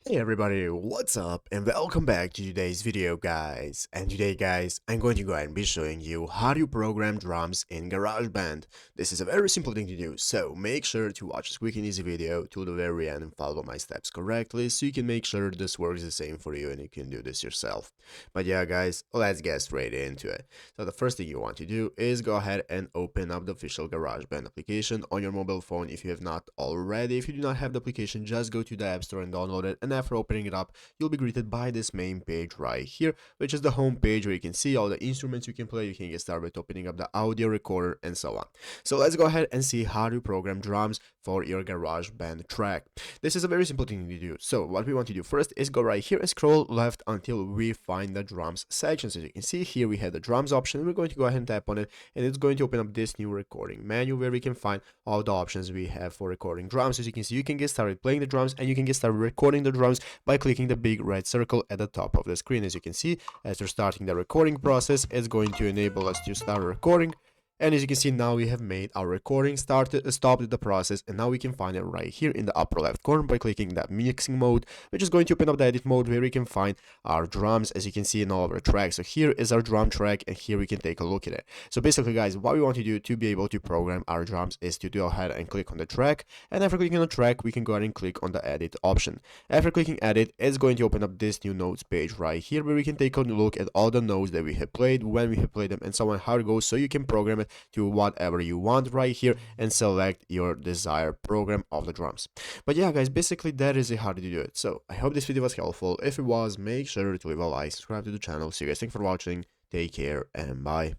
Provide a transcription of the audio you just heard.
Hey everybody, what's up and welcome back to today's video guys. And today guys, I'm going to go ahead and be showing you how to program drums in GarageBand. This is a very simple thing to do, so make sure to watch this quick and easy video to the very end and follow my steps correctly so you can make sure this works the same for you and you can do this yourself. But yeah guys, let's get straight into it. So the first thing you want to do is go ahead and open up the official GarageBand application on your mobile phone if you have not already. If you do not have the application, just go to the App Store and download it, and after opening it up, you'll be greeted by this main page right here, which is the home page where you can see all the instruments you can play. You can get started with opening up the audio recorder and so on. So let's go ahead and see how to program drums for your GarageBand track. This is a very simple thing to do. So what we want to do first is go right here and scroll left until we find the drums section. So as you can see here, we have the drums option. We're going to go ahead and tap on it, and it's going to open up this new recording menu where we can find all the options we have for recording drums. As you can see, you can get started playing the drums and you can get started recording the drums by clicking the big red circle at the top of the screen. As you can see, as we're starting the recording process, it's going to enable us to start recording. And as you can see, now we have made our recording, stopped the process, and now we can find it right here in the upper left corner by clicking that mixing mode, which is going to open up the edit mode where we can find our drums, as you can see in all of our tracks. So here is our drum track, and here we can take a look at it. So basically guys, what we want to do to be able to program our drums is to go ahead and click on the track, and after clicking on the track, we can go ahead and click on the edit option. After clicking edit, it's going to open up this new notes page right here where we can take a look at all the notes that we have played, when we have played them, and so on, how it goes, so you can program it to whatever you want right here and select your desired program of the drums. But yeah guys, basically that is how to do it. So I hope this video was helpful. If it was, make sure to leave a like, subscribe to the channel. See you guys, thanks for watching, take care, and bye.